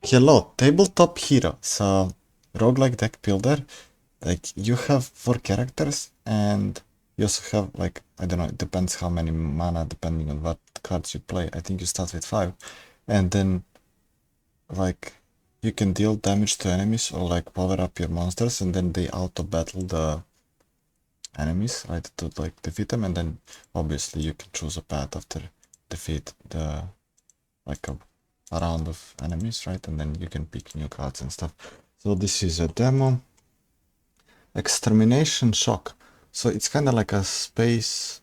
Hello, Tabletop Hero. So, roguelike deck builder. Like, you have 4 characters, and you also have, like, I don't know, it depends how many mana, depending on what cards you play. I think you start with 5. And then, like, you can deal damage to enemies or, like, power up your monsters, and then they auto-battle the enemies, right, to, like, defeat them. And then, obviously, you can choose a path after defeat the, like, a round of enemies, right? And then you can pick new cards and stuff. So this is a demo. Extermination Shock. So it's kind of like a space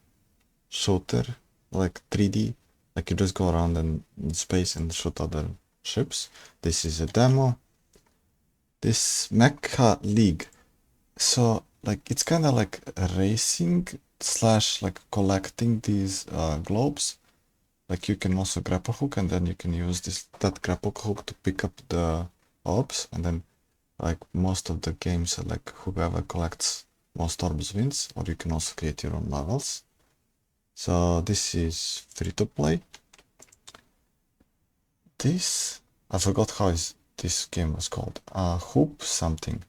shooter, like 3D. Like you just go around in space and shoot other ships. This is a demo. This MechaLeague. So like it's kind of like racing slash like collecting these globes. Like you can also grapple hook, and then you can use that grapple hook to pick up the orbs, and then like most of the games like whoever collects most orbs wins, or you can also create your own levels. So this is free to play. This, I forgot how this game was called. Hoop something.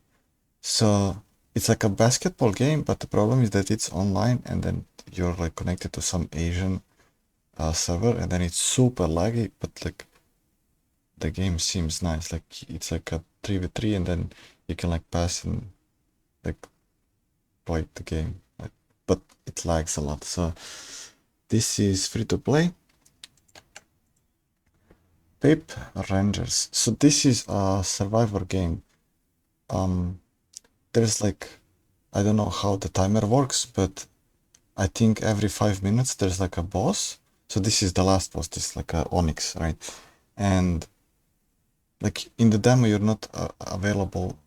So it's like a basketball game, but the problem is that it's online, and then you're like connected to some Asian server, and then it's super laggy, but like the game seems nice. Like it's like a 3v3, and then you can like pass and like play the game, but it lags a lot. So this is free to play. Pape Rangers. So this is a survivor game. There's like, I don't know how the timer works, but I think every 5 minutes there's like a boss. So this is the last boss. This is like a Onyx, right? And like in the demo, you're not available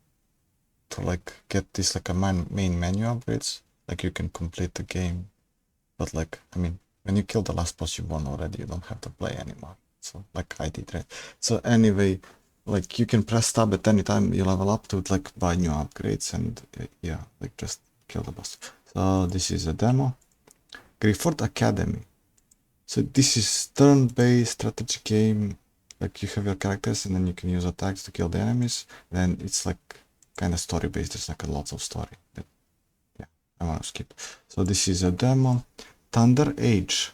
to like get this like a main menu upgrades. Like you can complete the game, but like I mean, when you kill the last boss, you won already. You don't have to play anymore. So like I did, right? So anyway, like you can press tab at any time you level up to like buy new upgrades, and yeah, like just kill the boss. So this is a demo. Grifford Academy. So this is turn-based strategy game. Like you have your characters, and then you can use attacks to kill the enemies. Then it's like kind of story-based. There's like a lot of story. But yeah, I want to skip. So this is a demo. Thunder Age.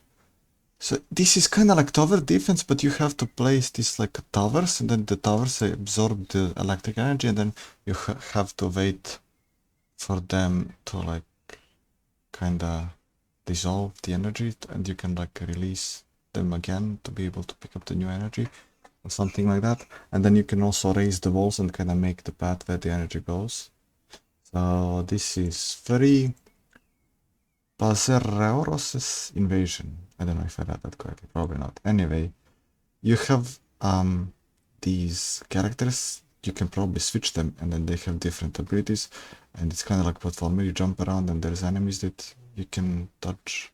So this is kind of like tower defense, but you have to place these like towers, and then the towers absorb the electric energy, and then you have to wait for them to like kind of dissolve the energy, and you can like release them again to be able to pick up the new energy or something like that. And then you can also raise the walls and kind of make the path where the energy goes. So this is free. Basureroes invasion. I don't know if I read that correctly, probably not. Anyway, you have these characters. You can probably switch them, and then they have different abilities, and it's kind of like platformer. You jump around, and there's enemies that you can touch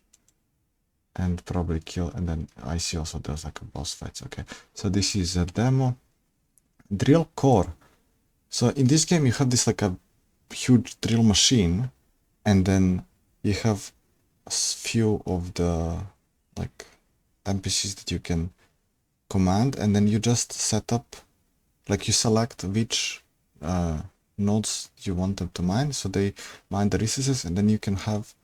and probably kill, and then I see also there's like a boss fights. Okay, so this is a demo. Drill core. So in this game you have this like a huge drill machine, and then you have a few of the like NPCs that you can command, and then you just set up, like you select which nodes you want them to mine, so they mine the resources, and then you can have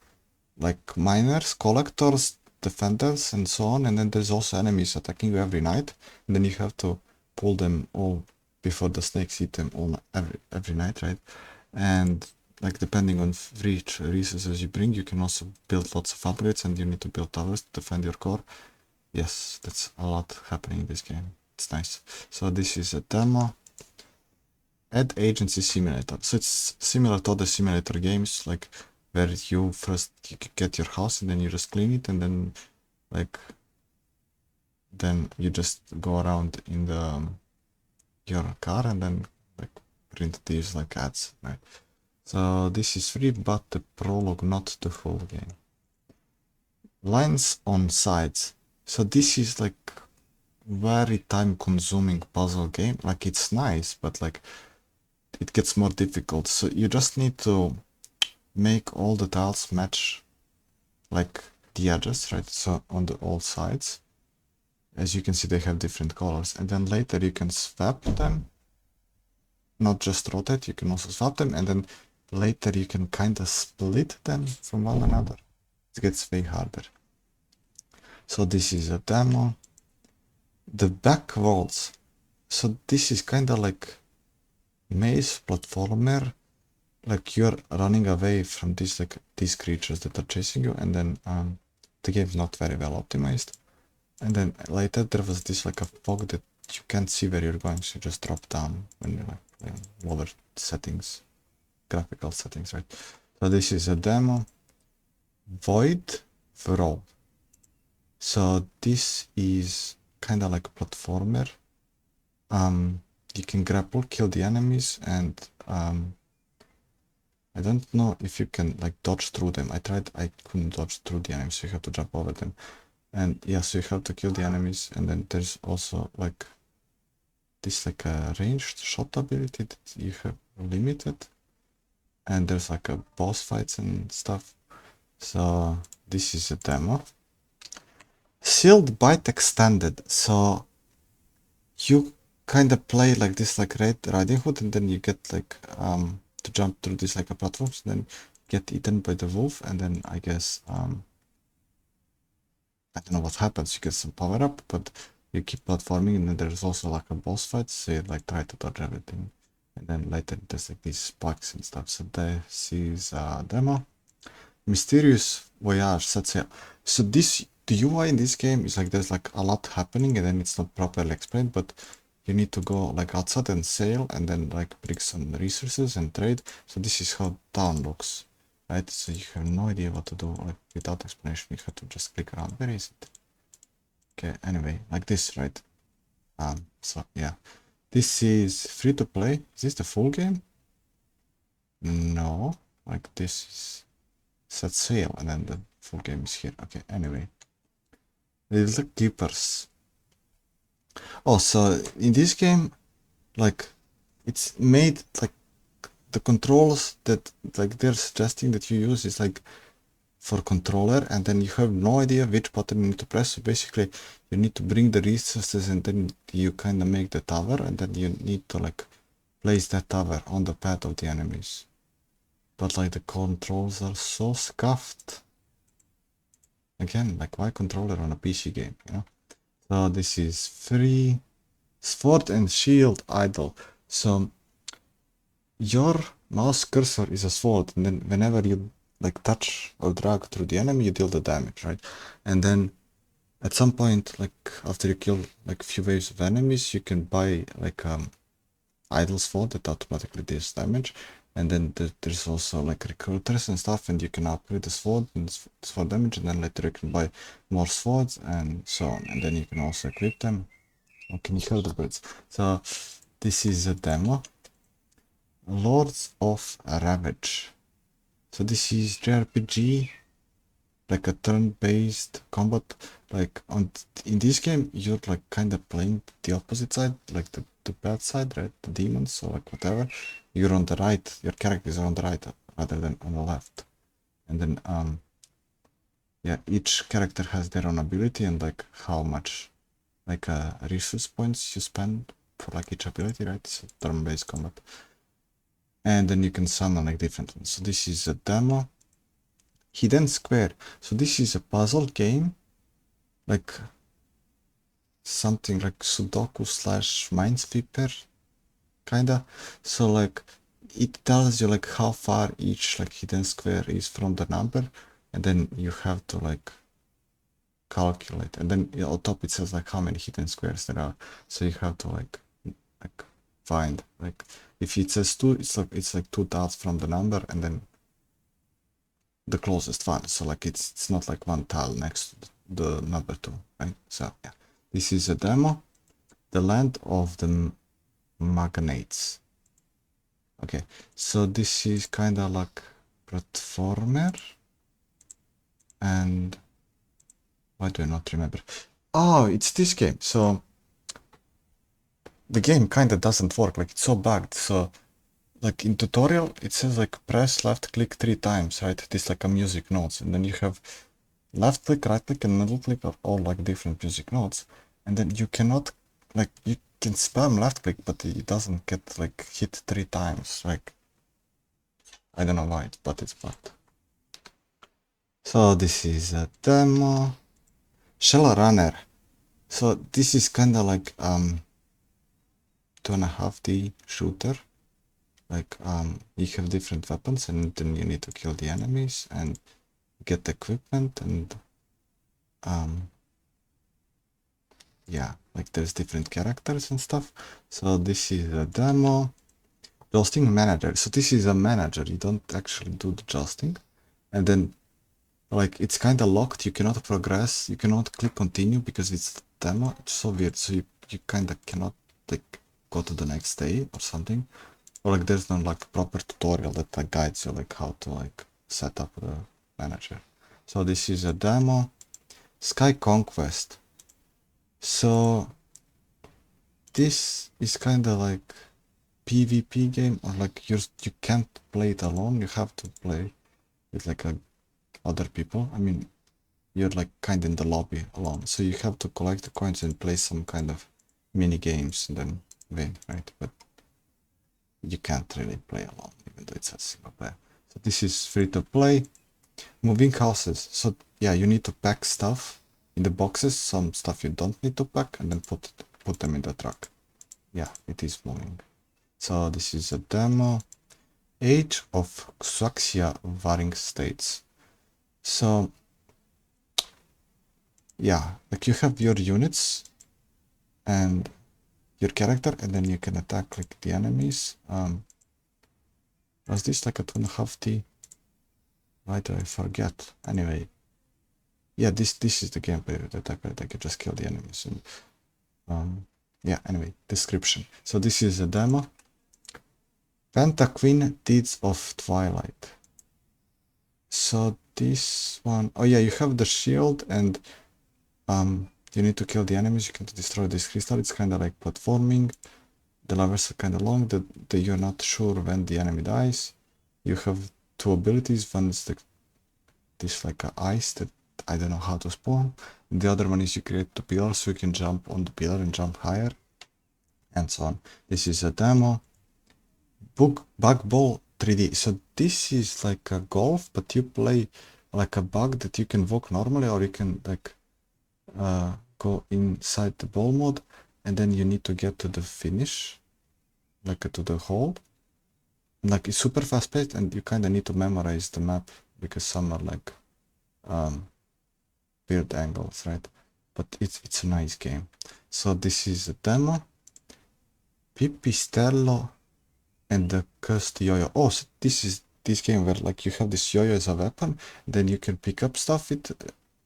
like miners, collectors, defenders, and so on. And then there's also enemies attacking you every night, and then you have to pull them all before the snakes eat them all every night, right? And like depending on which resources you bring, you can also build lots of upgrades, and you need to build towers to defend your core. Yes, that's a lot happening in this game. It's nice. So this is a demo. Ad Agency Simulator. So it's similar to other simulator games, like where you first get your house, and then you just clean it, and then like then you just go around in the your car, and then like print these like ads, right? So this is free, but the prologue, not the full game. Lines on sides. So this is like very time consuming puzzle game. Like it's nice, but like it gets more difficult. So you just need to make all the tiles match like the edges, right? So on all sides. As you can see, they have different colors, and then later you can swap them, not just rotate, you can also swap them, and then later you can kind of split them from one another. It gets way harder. So this is a demo. The BACKWORLDS. So this is kind of like maze platformer, like you're running away from these creatures that are chasing you, and then the game is not very well optimized. And then later there was this like a fog that you can't see where you're going, so you just drop down when you're like playing lower settings, graphical settings, right? So this is a demo. Voidwrought. So this is kind of like a platformer. You can grapple, kill the enemies, and I don't know if you can like dodge through them. I tried, I couldn't dodge through the enemies, so you have to jump over them. And yeah, so you have to kill the enemies, and then there's also like this like a ranged shot ability that you have limited, and there's like a boss fights and stuff. So this is a demo. Sealed Bite Extended. So you kind of play like this like Red Riding Hood, and then you get like to jump through this like a platforms, then get eaten by the wolf, and then I guess I don't know what happens, you get some power up, but you keep platforming, and then there's also like a boss fight, so you like try to dodge everything. And then later there's like these spikes and stuff. So this is a demo. Mysterious Voyage, HuaXia. So this, the UI in this game is like there's like a lot happening, and then it's not properly explained, but you need to go like outside and sail, and then like bring some resources and trade. So this is how town looks. Right, so you have no idea what to do, like without explanation. You have to just click around. Where is it? Okay, anyway, like this, right? So yeah, this is free to play. Is this the full game? No, like this is set sail, and then the full game is here. Okay, anyway, little keepers. Oh, so in this game, like it's made like the controls that like they're suggesting that you use is like for controller, and then you have no idea which button you need to press. So basically you need to bring the resources, and then you kind of make the tower, and then you need to like place that tower on the path of the enemies. But like the controls are so scuffed. Again, like why controller on a PC game, you know? So this is free. Sword and Shield Idol. So your mouse cursor is a sword, and then whenever you like touch or drag through the enemy, you deal the damage, right? And then at some point, like after you kill like a few waves of enemies, you can buy like idle sword that automatically deals damage. And then there's also like recruiters and stuff, and you can upgrade the sword and sword damage, and then later you can buy more swords and so on. And then you can also equip them. Oh, can you hear the birds? So this is a demo. Lords of Ravage. So this is JRPG, like a turn-based combat. Like in this game, you're like kind of playing the opposite side, like the bad side, right? The demons, or like whatever. You're on the right. Your characters are on the right rather than on the left. And then yeah, each character has their own ability, and like how much like resource points you spend for like each ability, right? It's a turn-based combat. And then you can summon like different ones. So this is a demo. Hidden Square. So this is a puzzle game, like something like Sudoku / Minesweeper, kinda. So like it tells you like how far each like hidden square is from the number, and then you have to like calculate, and then on top it says like how many hidden squares there are. So you have to like find, like if it says 2, it's like 2 dots from the number, and then the closest one. So like it's not like one tile next to the number 2, right? So yeah, this is a demo. The Land of the Magnates. Okay, so this is kind of like platformer, and why do I not remember? Oh, it's this game. So the game kind of doesn't work, like it's so bugged. So like in tutorial it says like press left click 3 times, right? This like a music notes, and then you have left click, right click, and middle click are all like different music notes. and then you cannot, like, you can spam left click, but it doesn't get like hit 3 times. Like, I don't know why, but it's bugged. So this is a demo. Shell Runner. So this is kind of like 2.5D shooter. Like you have different weapons, and then you need to kill the enemies and get equipment, and yeah, like there's different characters and stuff. So this is a demo. Jousting Manager. So this is a manager. You don't actually do the jousting, and then like it's kind of locked. You cannot progress. You cannot click continue because it's a demo. It's so weird. So you kind of cannot like go to the next day or something. Or like there's no like proper tutorial that like guides you like how to like set up the manager. So this is a demo. Sky Conquest. So this is kind of like PvP game, or like you can't play it alone. You have to play with like other people. I mean, you're like kind of in the lobby alone, so you have to collect the coins and play some kind of mini games and then win, right? But you can't really play alone, even though it's a single player. So this is free to play. Moving houses. So yeah, you need to pack stuff in the boxes. Some stuff you don't need to pack, and then put them in the truck. Yeah, it is moving. So this is a demo. Age of HuaXia varying states. So yeah, like you have your units and your character, and then you can attack like the enemies. Was this like a 2.5D? Why do I forget? Anyway, yeah, this is the gameplay that I can just kill the enemies. And yeah, anyway, description. So this is a demo. Pentaquin Deeds of Twilight. So this one, oh yeah, you have the shield, and you need to kill the enemies. You can destroy this crystal. It's kind of like platforming. The levels are kind of long. That you're not sure when the enemy dies. You have 2 abilities. One is this like a ice that I don't know how to spawn. And the other one is you create the pillar so you can jump on the pillar and jump higher, and so on. This is a demo. Bug 3D. So this is like a golf, but you play like a bug that you can walk normally, or you can like go inside the ball mode, and then you need to get to the finish, like to the hole. Like it's super fast paced, and you kind of need to memorize the map because some are like weird angles, right? But it's a nice game. So this is a demo. Pipistrello and the cursed Yoyo. Oh, so this is this game where like you have this Yoyo as a weapon, then you can pick up stuff with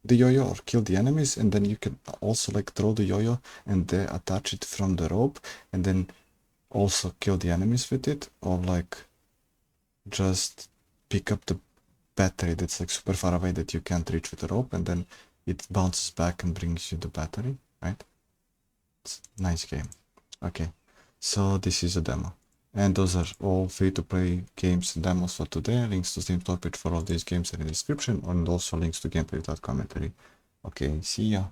the Yoyo or kill the enemies, and then you can also like throw the Yoyo and attach it from the rope, and then also kill the enemies with it, or like just pick up the battery that's like super far away that you can't reach with the rope, and then it bounces back and brings you the battery, right? It's a nice game. Okay, so this is a demo. And those are all free-to-play games and demos for today. Links to Steam store page for all these games are in the description, and also links to gameplay without commentary. Okay, see ya.